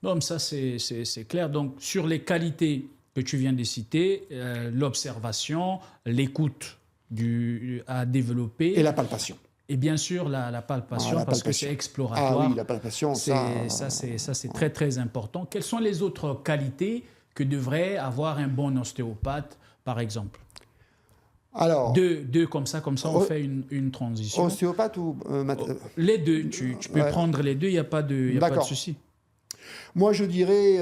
Non, mais ça, c'est clair. Donc, sur les qualités que tu viens de citer, l'observation, l'écoute à Et développer, la palpation. et bien sûr la Ah, palpation, la parce que c'est palpation. Ah oui, exploratoire. la palpation, C'est très, très important. Quelles sont les autres qualités que devrait avoir un bon ostéopathe, par exemple? Alors, Deux comme ça, on o- fait une transition. ostéopathe ou Les deux, tu peux ouais, prendre les deux, il y a pas de d'accord. souci. Moi, je dirais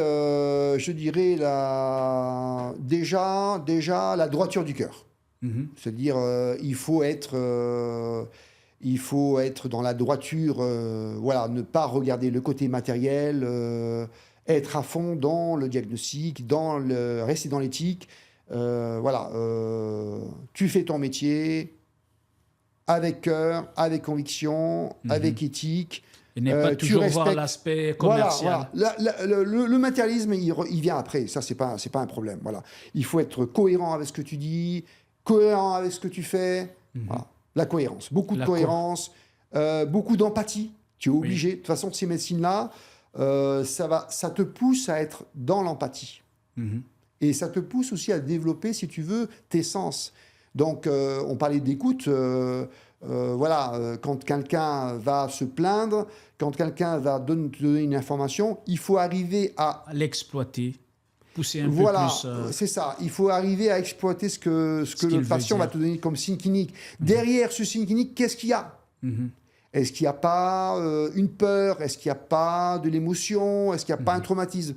déjà la droiture du cœur. Mhm, C'est-à-dire, il faut être dans la droiture, voilà, ne pas regarder le côté matériel, être à fond dans le diagnostic, rester dans l'éthique. Voilà, tu fais ton métier avec cœur, avec conviction, mhm. avec éthique. Et ne pas Tu toujours voir respectes. l'aspect Voilà, commercial. voilà. Le matérialisme, il vient après. Ça, c'est pas un problème. Voilà. Il faut être cohérent avec ce que tu dis, cohérent avec ce que tu fais. Mhm. Voilà. La cohérence. Beaucoup de La co- cohérence, beaucoup d'empathie. Tu es Oui. obligé. De toute façon, ces médecines-là, ça te pousse à être dans l'empathie. Mhm. Et ça te pousse aussi à développer, si tu veux, tes sens. Donc, on parlait d'écoute. Voilà, quand quelqu'un va se plaindre, quand quelqu'un va te donner une information, il faut arriver à... À l'exploiter, pousser un peu Voilà, plus c'est ça. Il faut arriver à exploiter ce que ce qu'il le veut patient va dire. te donner comme signe clinique. Derrière ce signe clinique, qu'est-ce qu'il y a? Mhm. Est-ce qu'il n'y a pas une peur? Est-ce qu'il n'y a pas de l'émotion? Est-ce qu'il n'y a pas un traumatisme?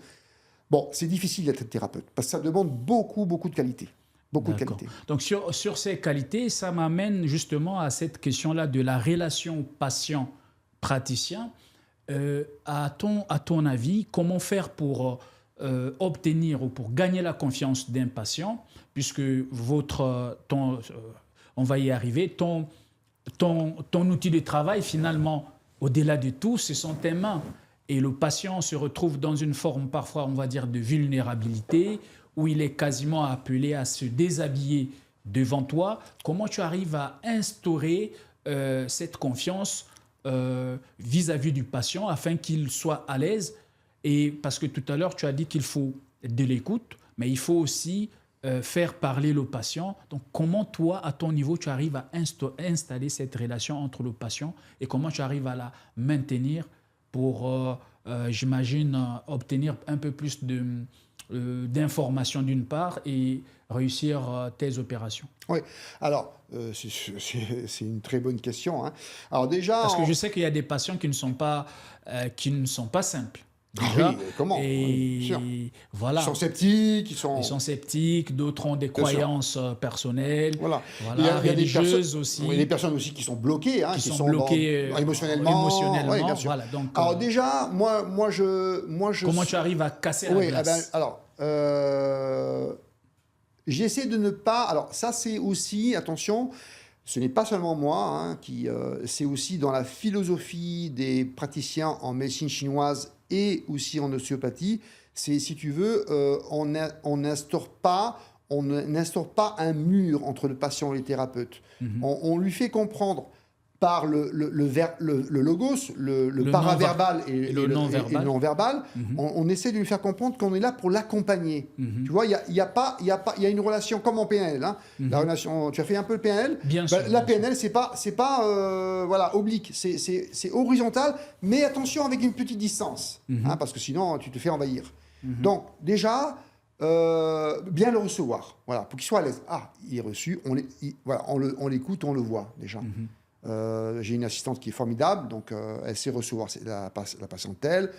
Bon, c'est difficile d'être thérapeute parce que ça demande beaucoup, beaucoup de qualité. Beaucoup de D'accord. qualité. Donc, sur ces qualités, ça m'amène justement à cette question-là de la relation patient-praticien. À ton avis, comment faire pour obtenir ou pour gagner la confiance d'un patient, puisque on va y arriver, ton outil de travail, finalement, au-delà de tout, ce sont tes mains. Et le patient se retrouve dans une forme parfois, on va dire, de vulnérabilité, où il est quasiment appelé à se déshabiller devant toi. Comment tu arrives à instaurer cette confiance vis-à-vis du patient afin qu'il soit à l'aise? Et parce que tout à l'heure, tu as dit qu'il faut de l'écoute, mais il faut aussi faire parler le patient. Donc, comment toi, à ton niveau, tu arrives à installer cette relation entre le patient et comment tu arrives à la maintenir pour, j'imagine, obtenir un peu plus d'informations d'une part et réussir tes opérations? Oui, alors, c'est une très bonne question, hein. Alors déjà, Parce que je sais qu'il y a des patients qui ne sont pas simples, ah déjà. oui, comment? Oui, bien sûr. Et Ils sont voilà. sceptiques, Ils sont sceptiques, d'autres ont des bien sûr. croyances personnelles, Voilà. voilà, Il y a des personnes, religieuses oui, des aussi, personnes aussi qui sont bloquées, hein, qui qui sont sont bloquées émotionnellement. Oui, bien émotionnellement. sûr. Voilà, donc, Alors déjà, moi je comment suis. tu arrives à casser la Oui, eh ben, glace? alors, j'essaie de ne pas. Alors ça, c'est aussi, attention, ce n'est pas seulement moi, hein, c'est aussi dans la philosophie des praticiens en médecine chinoise et aussi en ostéopathie. C'est, si tu veux, on n'instaure pas un mur entre le patient et le thérapeute. Mhm. On lui fait comprendre par le logos, le Le paraverbal et le et le non-verbal. non-verbal, Mhm. on essaie de lui faire comprendre qu'on est là pour l'accompagner. Mhm. Tu vois, il y a une relation comme en PNL. Hein. La Mhm. relation, tu as fait un peu le PNL. Bien Ben, sûr, la bien sûr. PNL, c'est pas voilà, oblique, c'est horizontal, mais attention avec une petite distance, hein, Mhm. parce que sinon tu te fais envahir. Mhm. Donc déjà, bien le recevoir, voilà, pour qu'il soit à l'aise. Ah, il est reçu, voilà, on l'écoute, on le voit déjà. Mhm. J'ai une assistante qui est formidable, donc elle sait recevoir la patientèle,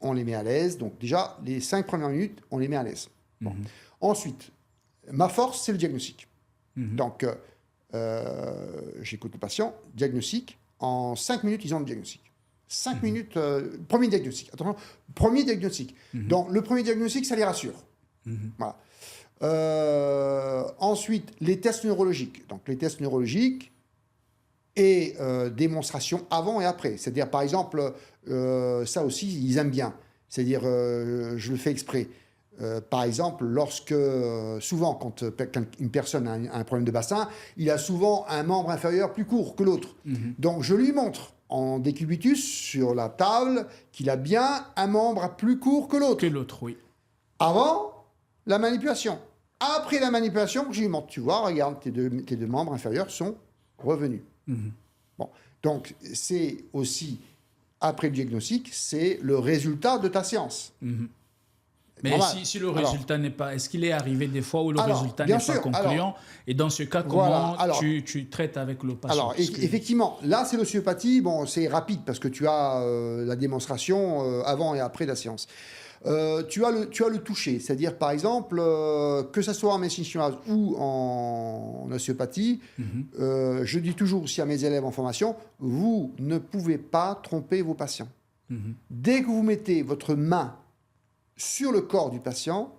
on les met à l'aise. Donc déjà, les 5 premières minutes, on les met à l'aise. Bon. Mhm. Ensuite, ma force, c'est le diagnostic. Mhm. Donc, j'écoute le patient, diagnostic. En 5 minutes, ils ont le diagnostic. 5 minutes, premier diagnostic. Attention, premier diagnostic. Donc, le premier diagnostic, ça les rassure. Mhm. Voilà. Ensuite, les tests neurologiques. Donc, les tests neurologiques et démonstration avant et après. C'est-à-dire, par exemple, ça aussi, ils aiment bien. C'est-à-dire, je le fais exprès. Par exemple, souvent, quand une personne a un problème de bassin, il a souvent un membre inférieur plus court que l'autre. Donc, je lui montre en décubitus sur la table qu'il a bien un membre plus court que l'autre. Que l'autre, oui. Avant la manipulation. Après la manipulation, je lui montre, tu vois, regarde, tes deux membres inférieurs sont revenus. Bon. Donc, c'est aussi, après le diagnostic, c'est le résultat de ta séance. Mais si le résultat n'est pas... Est-ce qu'il est arrivé des fois où le résultat n'est pas concluant? Et dans ce cas, comment tu traites avec le patient? Alors, effectivement, là, c'est l'ostéopathie. Bon, c'est rapide parce que tu as la démonstration avant et après la séance. Tu as le toucher, c'est-à-dire, par exemple, que ce soit en médecine chinoise ou en ostéopathie, je dis toujours aussi à mes élèves en formation, vous ne pouvez pas tromper vos patients. Dès que vous mettez votre main sur le corps du patient,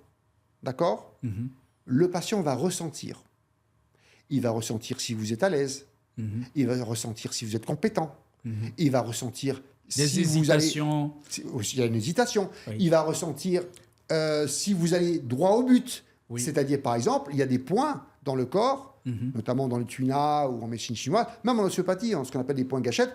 d'accord, le patient va ressentir. Il va ressentir si vous êtes à l'aise. Il va ressentir si vous êtes compétent. Il va ressentir des hésitations. Il y a une hésitation. Oui. Il va ressentir si vous allez droit au but. Oui. C'est-à-dire, par exemple, il y a des points dans le corps, notamment dans le tuna ou en médecine chinoise, même en ostéopathie, ce qu'on appelle des points gâchettes.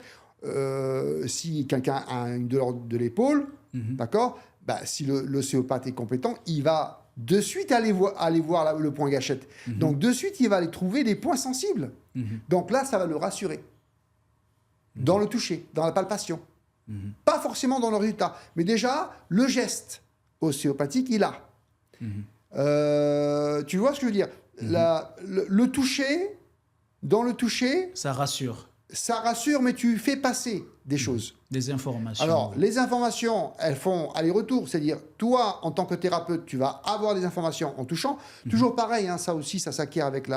Si quelqu'un a une douleur de l'épaule, d'accord, si l'ostéopathe est compétent, il va de suite aller voir le point gâchette. Donc, de suite, il va aller trouver des points sensibles. Donc là, ça va le rassurer. Dans le toucher, dans la palpation. Pas forcément dans le résultat. Mais déjà, le geste ostéopathique, il a. Tu vois ce que je veux dire? Le toucher, dans le toucher... Ça rassure. Ça rassure, mais tu fais passer des choses. Des informations. Alors, les informations, elles font aller-retour. C'est-à-dire, toi, en tant que thérapeute, tu vas avoir des informations en touchant. Toujours pareil, ça aussi, ça s'acquiert avec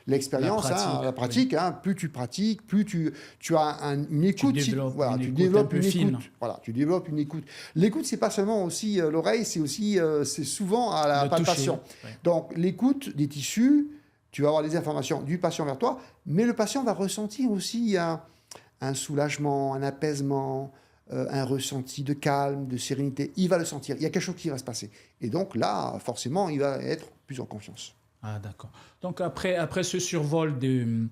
l'expérience, la pratique. Oui. Plus tu pratiques, plus tu as une écoute. Tu développes une écoute. Voilà, tu développes une écoute. L'écoute, c'est pas seulement aussi l'oreille, c'est souvent à la palpation. Ouais. Donc, l'écoute des tissus, tu vas avoir les informations du patient vers toi, mais le patient va ressentir aussi un soulagement, un apaisement, un ressenti de calme, de sérénité. Il va le sentir. Il y a quelque chose qui va se passer. Et donc là, forcément, il va être plus en confiance. Ah, d'accord. Donc, après ce survol de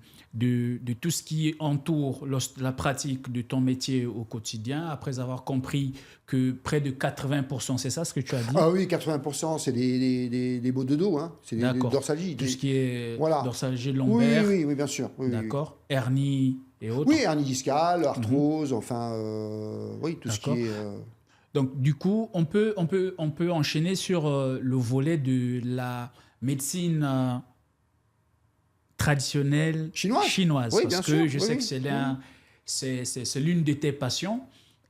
tout ce qui entoure la pratique de ton métier au quotidien, après avoir compris que près de 80%, c'est ça ce que tu as dit? Ah oui, 80%, c'est des maux de dos, c'est des dorsalgies. Tout ce qui est dorsalgie lombaire. Oui, bien sûr. Oui, d'accord. Oui. Hernie et autres. Oui, hernie discale, arthrose, tout ce qui est... Donc, du coup, on peut enchaîner sur le volet de la médecine traditionnelle chinoise oui, parce que je sais que c'est l'une de tes passions.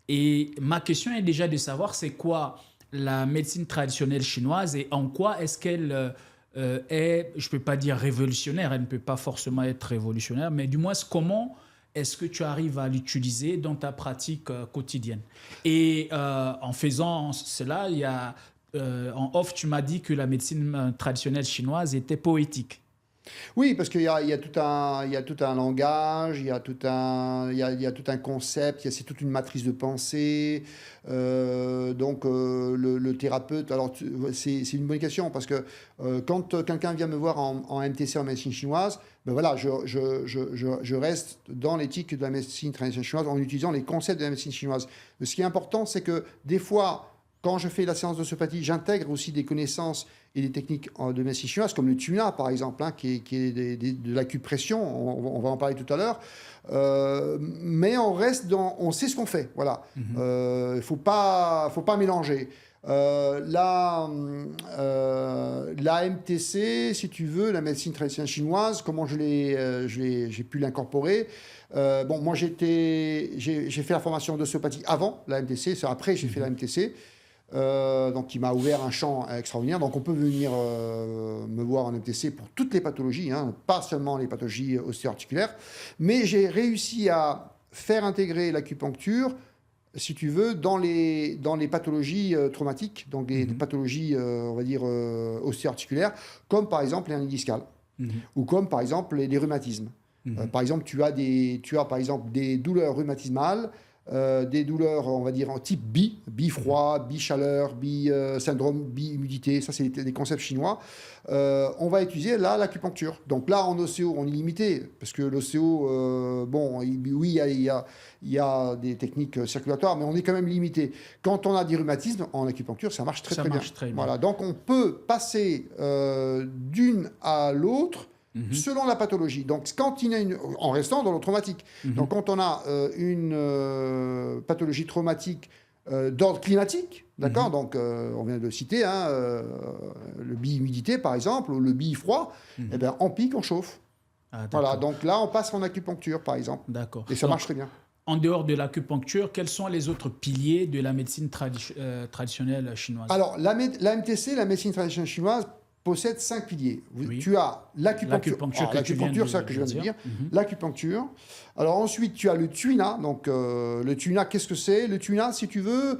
Et ma question est déjà de savoir c'est quoi la médecine traditionnelle chinoise et en quoi est-ce qu'elle est, je ne peux pas dire révolutionnaire, elle ne peut pas forcément être révolutionnaire, mais du moins comment est-ce que tu arrives à l'utiliser dans ta pratique quotidienne. Et en faisant cela, il y a... en off, tu m'as dit que la médecine traditionnelle chinoise était poétique. Oui, parce qu'il y a tout un langage, il y a tout un concept, c'est toute une matrice de pensée. Donc, le thérapeute... Alors, c'est une bonne question, parce que quand quelqu'un vient me voir en MTC, en médecine chinoise, je reste dans l'éthique de la médecine traditionnelle chinoise en utilisant les concepts de la médecine chinoise. Ce qui est important, c'est que des fois... Quand je fais la séance d'ostéopathie, j'intègre aussi des connaissances et des techniques de médecine chinoise, comme le tuna, par exemple, qui est de l'acupression. On va en parler tout à l'heure. Mais on sait ce qu'on fait. Voilà. Faut pas mélanger. La MTC, si tu veux, la médecine traditionnelle chinoise, comment j'ai pu l'incorporer. Moi, j'ai fait la formation d'ostéopathie avant la MTC. C'est après j'ai fait la MTC. Donc, qui m'a ouvert un champ extraordinaire. Donc, on peut venir me voir en MTC pour toutes les pathologies, pas seulement les pathologies ostéo-articulaires. Mais j'ai réussi à faire intégrer l'acupuncture, si tu veux, dans les pathologies traumatiques, donc des pathologies, on va dire, ostéo-articulaires, comme par exemple les hernies discales, ou comme par exemple les rhumatismes. Par exemple, tu as par exemple des douleurs rhumatismales des douleurs, on va dire, en type bi-froid, bi-chaleur, bi-syndrome, bi-humidité, ça c'est des concepts chinois, on va utiliser là l'acupuncture. Donc là, en ostéo, on est limité, parce que l'ostéo, bon, oui, il y a des techniques circulatoires, mais on est quand même limité. Quand on a des rhumatismes, en acupuncture, ça marche très bien. Voilà, donc on peut passer d'une à l'autre, selon la pathologie. Donc, quand il y a en restant dans le traumatique. Donc, quand on a une pathologie traumatique d'ordre climatique, d'accord, donc on vient de le citer, hein, le bi-humidité par exemple, ou le bi-froid, eh ben, on pique, on chauffe. Voilà, donc là, on passe en acupuncture par exemple. D'accord. Et ça marche très bien. En dehors de l'acupuncture, quels sont les autres piliers de la médecine traditionnelle chinoise? Alors, la MTC, la médecine traditionnelle chinoise, possède 5 piliers. Oui. Tu as l'acupuncture. L'acupuncture, c'est ça que je viens de dire. L'acupuncture. Alors ensuite, tu as le tuina. Donc le tuina, qu'est-ce que c'est? Le tuina, si tu veux,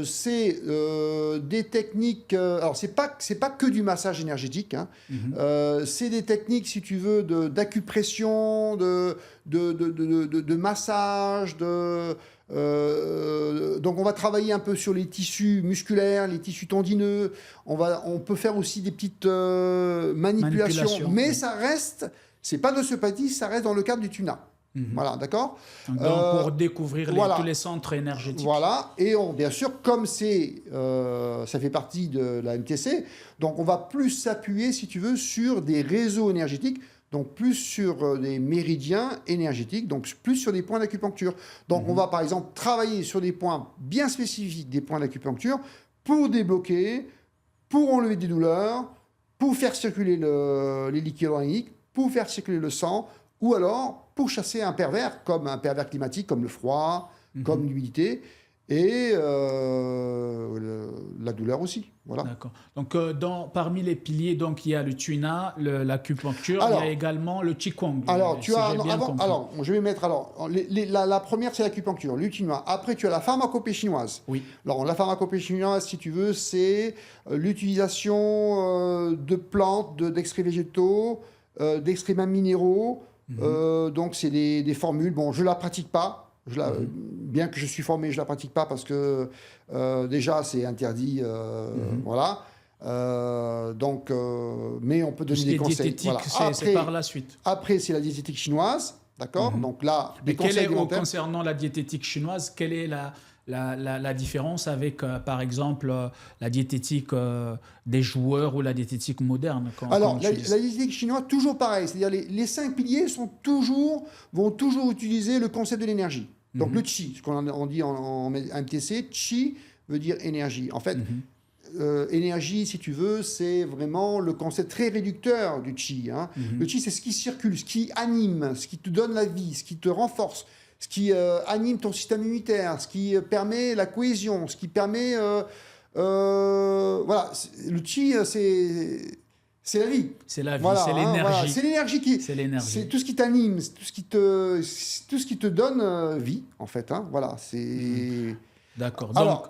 c'est des techniques. Alors c'est pas que du massage énergétique. Hein. C'est des techniques, si tu veux, d'acupression, de massage, donc on va travailler un peu sur les tissus musculaires, les tissus tendineux. On peut faire aussi des petites manipulations, mais ça reste, c'est pas d'ostéopathie, ça reste dans le cadre du tuna. Voilà, d'accord. Donc pour découvrir tous les centres énergétiques. Voilà, et bien sûr, comme ça fait partie de la MTC, donc on va plus s'appuyer, si tu veux, sur des réseaux énergétiques. Donc plus sur des méridiens énergétiques, donc plus sur des points d'acupuncture. Donc on va par exemple travailler sur des points bien spécifiques, des points d'acupuncture, pour débloquer, pour enlever des douleurs, pour faire circuler les liquides organiques, pour faire circuler le sang, ou alors pour chasser un pervers, comme un pervers climatique, comme le froid, comme l'humidité, et la douleur aussi. Voilà. D'accord. Donc, parmi les piliers, donc, il y a le tuina, l'acupuncture, il y a également le qigong. Alors, je vais mettre... la première, c'est l'acupuncture, le tuina. Après, tu as la pharmacopée chinoise. Oui. Alors, la pharmacopée chinoise, si tu veux, c'est l'utilisation de plantes, d'extraits végétaux, d'extraits même minéraux. Donc, c'est des formules. Bon, je ne la pratique pas. Bien que je suis formé, je ne la pratique pas parce que déjà c'est interdit, voilà. Mais on peut donner des conseils. Voilà. C'est par la suite. Après, c'est la diététique chinoise, d'accord. Donc là, des conseils alimentaires. Concernant la diététique chinoise, quelle est la différence avec, par exemple, la diététique des joueurs ou la diététique moderne? Alors, la diététique chinoise, toujours pareil. C'est-à-dire les 5 piliers vont toujours utiliser le concept de l'énergie. Donc, le qi, ce qu'on dit en MTC, qi veut dire énergie. En fait, énergie, si tu veux, c'est vraiment le concept très réducteur du qi. Hein. Le qi, c'est ce qui circule, ce qui anime, ce qui te donne la vie, ce qui te renforce, ce qui anime ton système immunitaire, ce qui permet la cohésion, ce qui permet... voilà, le qi, c'est la vie. C'est la vie, voilà, c'est l'énergie. Voilà, c'est l'énergie c'est tout ce qui t'anime, tout ce qui te donne vie, en fait. Hein, voilà, c'est... D'accord. Donc,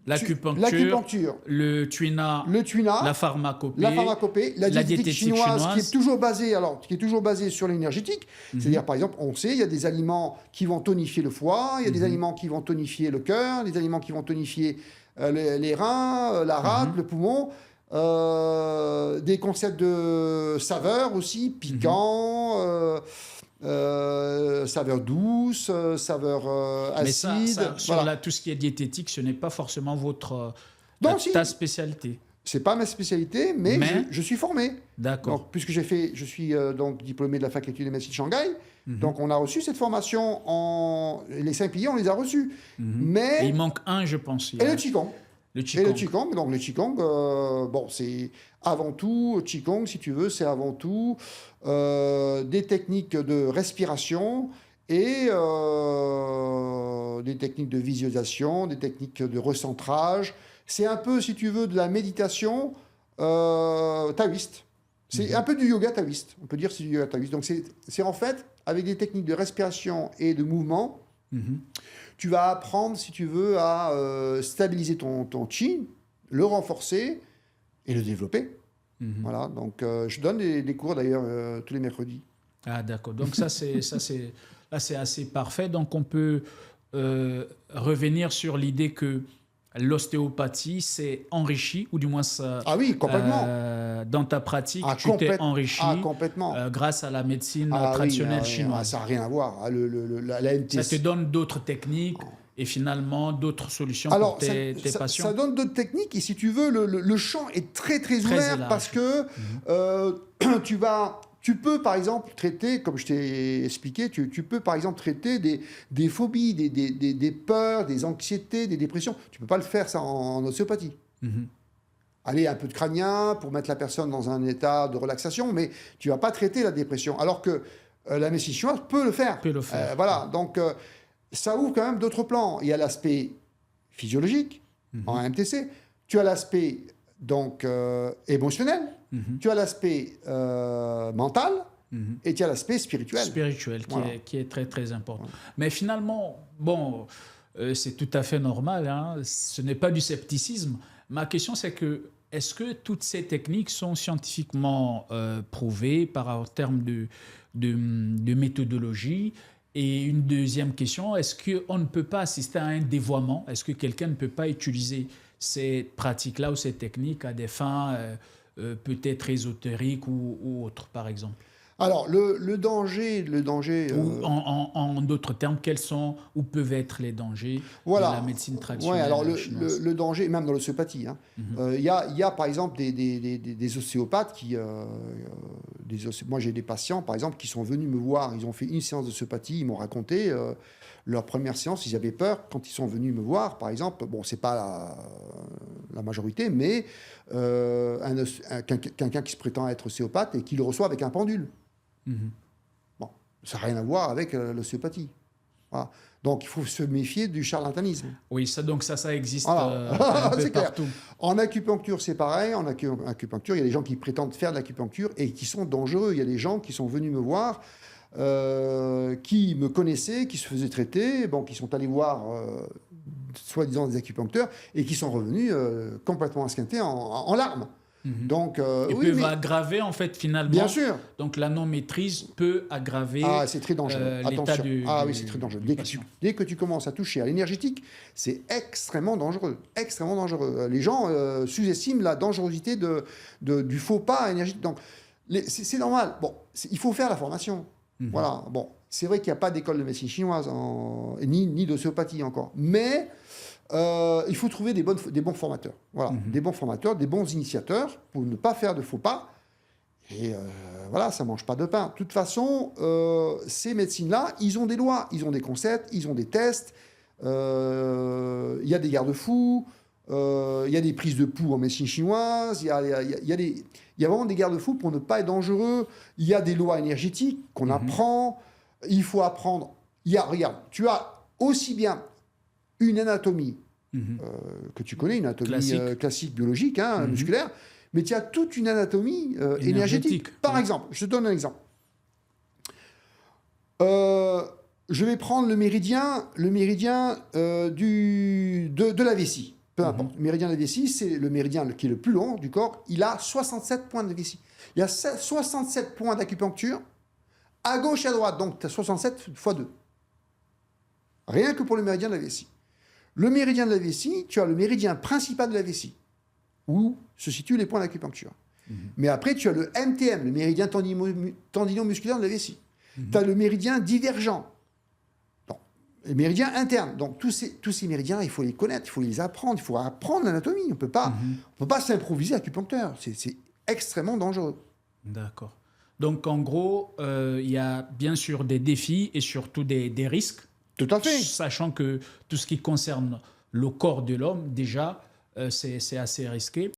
l'acupuncture, le tuina, la pharmacopée, la diététique chinoise, qui est toujours basée sur l'énergétique. C'est-à-dire, par exemple, on sait, il y a des aliments qui vont tonifier le foie, il y a des aliments qui vont tonifier le cœur, des aliments qui vont tonifier les reins, la rate, le poumon. Des concepts de saveur aussi, piquant, saveur douce, saveur acide. Mais sur tout ce qui est diététique, ce n'est pas forcément ta spécialité. C'est pas ma spécialité, mais je suis formé. D'accord. Donc, puisque je suis donc diplômé de la faculté de médecine de Shanghai, donc on a reçu cette formation les 5 piliers, on les a reçus. Mais et il manque un, je pense. Et le qigong. Et le qigong, donc le qigong, bon, c'est avant tout, qigong, si tu veux, c'est avant tout des techniques de respiration et des techniques de visualisation, des techniques de recentrage. C'est un peu, si tu veux, de la méditation taoïste. C'est un peu du yoga taoïste. On peut dire que c'est du yoga taoïste. Donc c'est en fait, avec des techniques de respiration et de mouvement, tu vas apprendre, si tu veux, à stabiliser ton qi, le renforcer et le développer. Voilà, donc je donne des cours d'ailleurs tous les mercredis. Ah d'accord, donc ça c'est assez parfait. Donc on peut revenir sur l'idée que l'ostéopathie s'est enrichie, ou du moins ça, Ah oui, complètement. dans ta pratique, Ah, tu t'es enrichi complètement. grâce à la médecine Ah oui, traditionnelle ah oui, chinoise. ça n'a rien à voir. Ah, la Ça MTC. te donne d'autres techniques et finalement d'autres solutions Alors, pour tes patients. ça donne d'autres techniques et si tu veux, le champ est très très Très ouvert élargi. parce que tu peux par exemple traiter, comme je t'ai expliqué, tu peux par exemple traiter des phobies, des peurs, des anxiétés, des dépressions. Tu peux pas le faire ça en ostéopathie. Mhm. Allez, un peu de crânien pour mettre la personne dans un état de relaxation, mais tu vas pas traiter la dépression. Alors que la médecine chinoise peut le faire. Peut le faire. Voilà, donc ça ouvre quand même d'autres plans. Il y a l'aspect physiologique en MTC, tu as l'aspect donc émotionnel, tu as l'aspect mental et tu as l'aspect spirituel. Spirituel, Voilà. qui est très très important. Mais finalement, bon, c'est tout à fait normal, hein, ce n'est pas du scepticisme. Ma question c'est que, est-ce que toutes ces techniques sont scientifiquement prouvées en termes de méthodologie? Et une deuxième question, est-ce qu'on ne peut pas assister à un dévoiement? Est-ce que quelqu'un ne peut pas utiliser ces pratiques-là ou ces techniques à des fins peut-être ésotériques ou autres, par exemple? Alors, le danger... Ou en d'autres termes, quels sont ou peuvent être les dangers Voilà. de la médecine traditionnelle Ouais, alors chinoise? le danger, même dans l'ostéopathie, hein, il y a par exemple des ostéopathes qui... moi j'ai des patients par exemple qui sont venus me voir, ils ont fait une séance d'ostéopathie, ils m'ont raconté leur première séance, ils avaient peur quand ils sont venus me voir, par exemple, bon c'est pas la majorité, mais quelqu'un qui se prétend être ostéopathe et qui le reçoit avec un pendule. Bon, ça n'a rien à voir avec l'ostéopathie. Voilà. Donc, il faut se méfier du charlatanisme. Oui, ça existe Voilà. un peu C'est clair. partout. En acupuncture, c'est pareil. En acupuncture, il y a des gens qui prétendent faire de l'acupuncture et qui sont dangereux. Il y a des gens qui sont venus me voir, qui me connaissaient, qui se faisaient traiter, bon, qui sont allés voir soi-disant des acupuncteurs et qui sont revenus complètement esquintés en larmes. Donc, Ils oui, peuvent mais aggraver, en fait, finalement. bien sûr. Donc, la non-maîtrise peut aggraver Ah, c'est très dangereux. l'état Attention. du Oui, c'est très dangereux. patient. Dès que tu commences à toucher à l'énergétique, c'est extrêmement dangereux. Extrêmement dangereux. Les gens sous-estiment la dangerosité du faux pas énergétique. Donc, c'est normal. Bon, il faut faire la formation. Voilà. Bon, c'est vrai qu'il n'y a pas d'école de médecine chinoise, ni d'ostéopathie encore. Mais il faut trouver des bons formateurs. Voilà. Des bons formateurs, des bons initiateurs pour ne pas faire de faux pas. Et voilà, ça ne mange pas de pain. De toute façon, ces médecines-là, ils ont des lois, ils ont des concepts, ils ont des tests, il y a des garde-fous, il y a des prises de pouls en médecine chinoise, il y a vraiment des garde-fous pour ne pas être dangereux, il y a des lois énergétiques qu'on apprend, il faut apprendre. Regarde, tu as aussi bien une anatomie que tu connais, une anatomie classique biologique, hein, musculaire, mais tu as toute une anatomie énergétique. Par exemple, je te donne un exemple. Je vais prendre le méridien de la vessie. Peu importe. Le méridien de la vessie, c'est le méridien qui est le plus long du corps. Il a 67 points de vessie. Il y a 67 points d'acupuncture à gauche et à droite. Donc, tu as 67 x 2. Rien que pour le méridien de la vessie. Le méridien de la vessie, tu as le méridien principal de la vessie, où se situent les points d'acupuncture. Mais après, tu as le MTM, le méridien tendinomusculaire de la vessie. Tu as le méridien divergent, le méridien interne. Donc, tous ces méridiens, il faut les connaître, il faut les apprendre, il faut apprendre l'anatomie. On ne peut pas s'improviser acupuncteur. C'est extrêmement dangereux. D'accord. Donc, en gros, il y a bien sûr des défis et surtout des risques. Tout à fait. Sachant que tout ce qui concerne le corps de l'homme, déjà, c'est assez risqué.